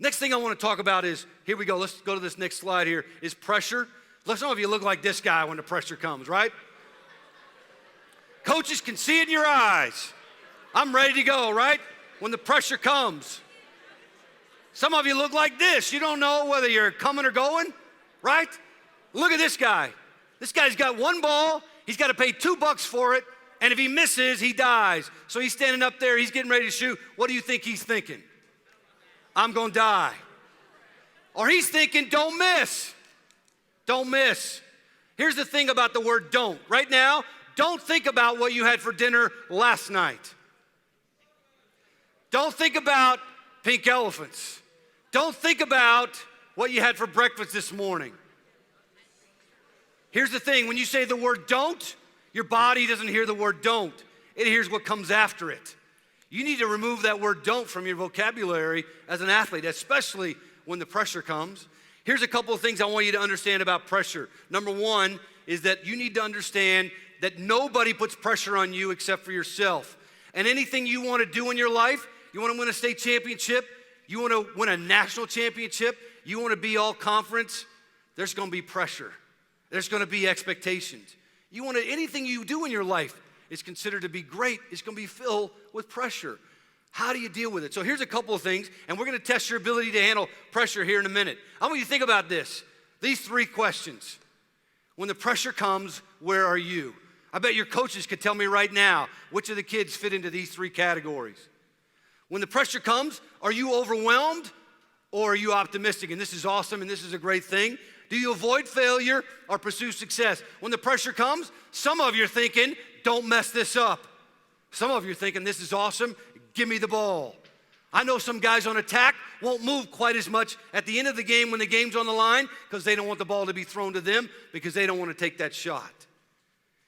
Next thing I want to talk about is, here we go, let's go to this next slide here, is pressure. Some of you look like this guy when the pressure comes, right? Coaches can see it in your eyes. I'm ready to go, right? When the pressure comes. Some of you look like this. You don't know whether you're coming or going, right? Look at this guy. This guy's got one ball. He's got to pay $2 for it. And if he misses, he dies. So he's standing up there. He's getting ready to shoot. What do you think he's thinking? I'm going to die. Or he's thinking, don't miss. Don't miss. Here's the thing about the word don't. Right now, don't think about what you had for dinner last night. Don't think about pink elephants. Don't think about what you had for breakfast this morning. Here's the thing, when you say the word don't, your body doesn't hear the word don't. It hears what comes after it. You need to remove that word don't from your vocabulary as an athlete, especially when the pressure comes. Here's a couple of things I want you to understand about pressure. Number one is that you need to understand that nobody puts pressure on you except for yourself. And anything you want to do in your life, you want to win a state championship, you want to win a national championship, you want to be all conference, there's going to be pressure. There's going to be expectations. Anything you do in your life is considered to be great. It's going to be filled with pressure. How do you deal with it? So here's a couple of things, and we're going to test your ability to handle pressure here in a minute. I want you to think about this. These 3 questions. When the pressure comes, where are you? I bet your coaches could tell me right now which of the kids fit into these 3 categories. When the pressure comes, are you overwhelmed or are you optimistic? And this is awesome and this is a great thing. Do you avoid failure or pursue success? When the pressure comes, some of you are thinking, don't mess this up. Some of you are thinking, this is awesome, give me the ball. I know some guys on attack won't move quite as much at the end of the game when the game's on the line because they don't want the ball to be thrown to them because they don't want to take that shot.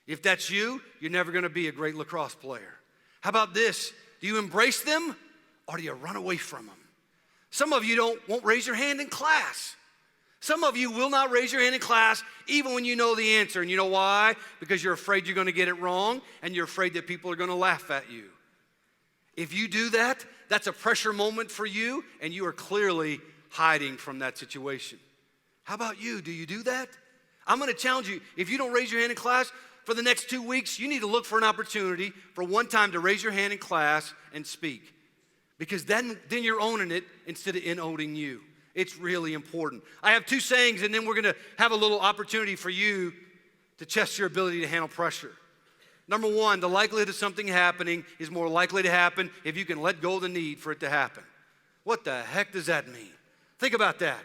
If that's you, you're never going to be a great lacrosse player. How about this? Do you embrace them or do you run away from them? Some of you won't raise your hand in class. Some of you will not raise your hand in class even when you know the answer. And you know why? Because you're afraid you're going to get it wrong and you're afraid that people are going to laugh at you. If you do that, that's a pressure moment for you and you are clearly hiding from that situation. How about you? Do you do that? I'm going to challenge you. If you don't raise your hand in class for the next 2 weeks, you need to look for an opportunity for one time to raise your hand in class and speak. Because then you're owning it instead of owning you. It's really important. I have 2 sayings, and then we're going to have a little opportunity for you to test your ability to handle pressure. Number 1, the likelihood of something happening is more likely to happen if you can let go of the need for it to happen. What the heck does that mean? Think about that.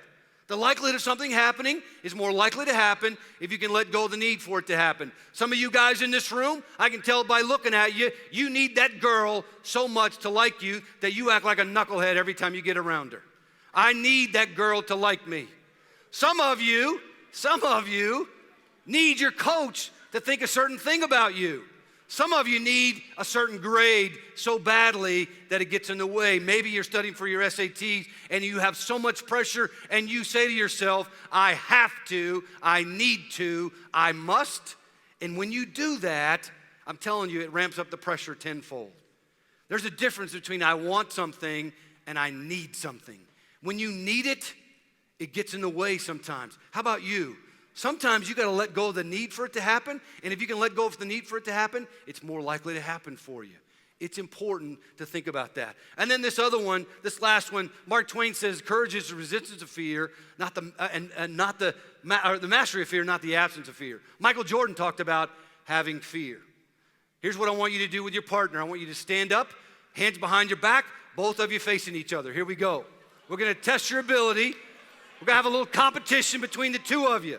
The likelihood of something happening is more likely to happen if you can let go of the need for it to happen. Some of you guys in this room, I can tell by looking at you, you need that girl so much to like you that you act like a knucklehead every time you get around her. I need that girl to like me. Some of you need your coach to think a certain thing about you. Some of you need a certain grade so badly that it gets in the way. Maybe you're studying for your SATs and you have so much pressure and you say to yourself, I have to, I need to, I must. And when you do that, I'm telling you, it ramps up the pressure tenfold. There's a difference between I want something and I need something. When you need it, it gets in the way sometimes. How about you? Sometimes you got to let go of the need for it to happen, and if you can let go of the need for it to happen, it's more likely to happen for you. It's important to think about that. And then this other one, this last one, Mark Twain says, courage is the resistance of fear, the mastery of fear, not the absence of fear. Michael Jordan talked about having fear. Here's what I want you to do with your partner. I want you to stand up, hands behind your back, both of you facing each other. Here we go. We're going to test your ability. We're going to have a little competition between the 2 of you.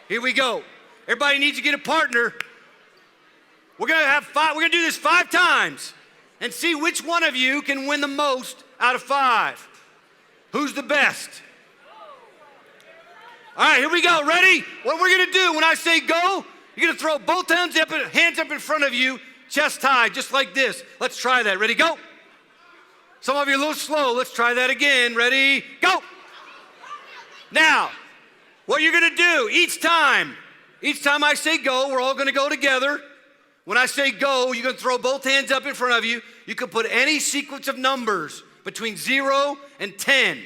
Here we go. Everybody needs to get a partner. We're going to do this 5 times and see which one of you can win the most out of 5. Who's the best? All right, here we go. Ready? What we're going to do when I say go, you're going to throw both hands up in front of you, chest high, just like this. Let's try that. Ready? Go. Some of you are a little slow. Let's try that again. Ready? Go. Now, what you're going to do each time I say go, we're all going to go together. When I say go, you're going to throw both hands up in front of you. You can put any sequence of numbers between 0 and 10.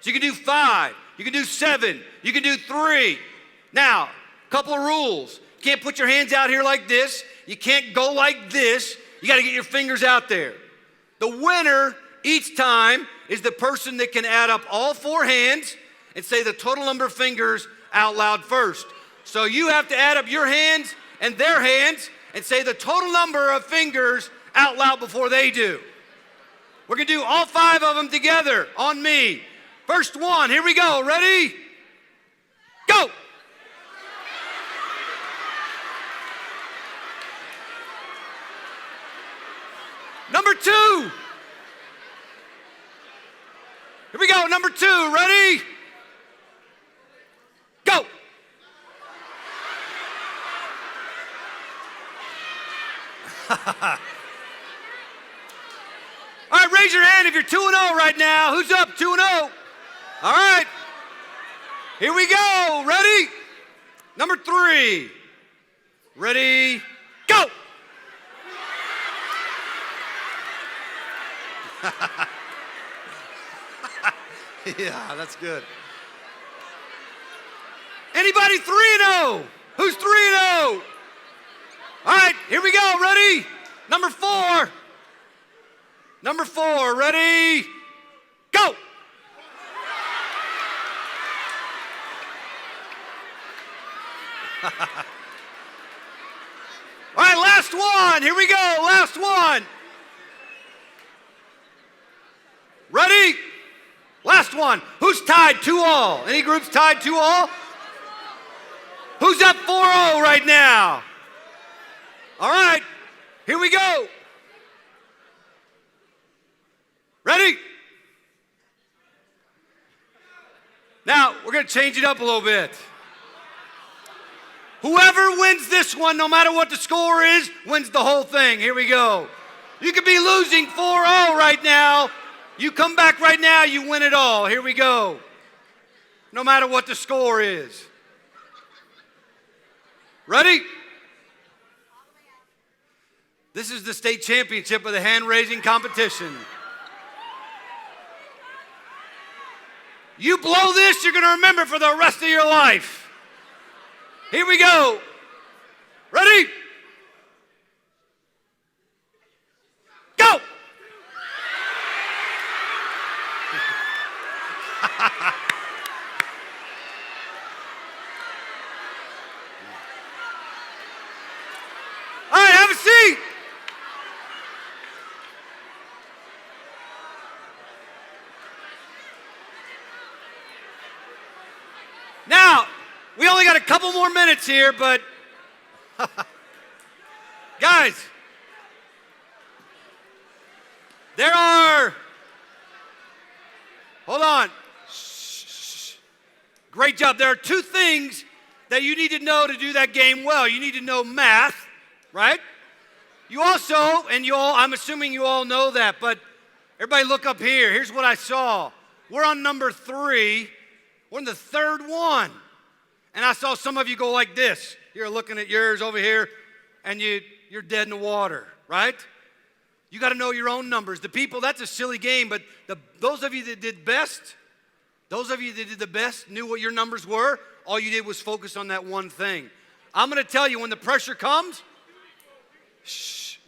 So you can do 5, you can do 7, you can do 3. Now, a couple of rules. You can't put your hands out here like this. You can't go like this. You got to get your fingers out there. The winner each time is the person that can add up all 4 hands and say the total number of fingers out loud first. So you have to add up your hands and their hands and say the total number of fingers out loud before they do. We're going to do all 5 of them together on me. First one, here we go. Ready? Go! Number 2. Here we go, number 2. Ready? Go! All right, raise your hand if you're 2-0 right now. Who's up 2-0? All right. Here we go. Ready? Number 3. Ready? Go! Yeah, that's good. Anybody 3-0? Who's 3-0? All right, here we go. Ready? Number 4. Number 4. Ready? Go! All right, last one. Here we go. Last one. Ready? Last one. Who's tied 2-all? Any groups tied 2-all? Who's up 4-0 right now? All right, here we go. Ready? Now, we're going to change it up a little bit. Whoever wins this one, no matter what the score is, wins the whole thing. Here we go. You could be losing 4-0 right now. You come back right now, you win it all. Here we go. No matter what the score is. Ready? This is the state championship of the hand-raising competition. You blow this, you're going to remember for the rest of your life. Here we go. Ready? Go! All right, have a seat. Now, we only got a couple more minutes here, but guys, there are, hold on. Great job. There are 2 things that you need to know to do that game well. You need to know math, right? You also, and you all, I'm assuming you all know that, but everybody look up here. Here's what I saw. We're on number 3. We're in the 3rd one. And I saw some of you go like this. You're looking at yours over here, and you're dead in the water, right? You got to know your own numbers. The people, that's a silly game, but those of you that did best, those of you that did the best, knew what your numbers were, all you did was focus on that one thing. I'm going to tell you, when the pressure comes,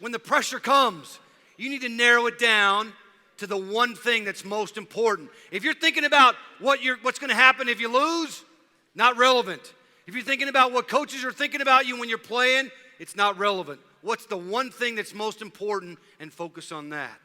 when the pressure comes, you need to narrow it down to the one thing that's most important. If you're thinking about what's going to happen if you lose, not relevant. If you're thinking about what coaches are thinking about you when you're playing, it's not relevant. What's the one thing that's most important, and focus on that.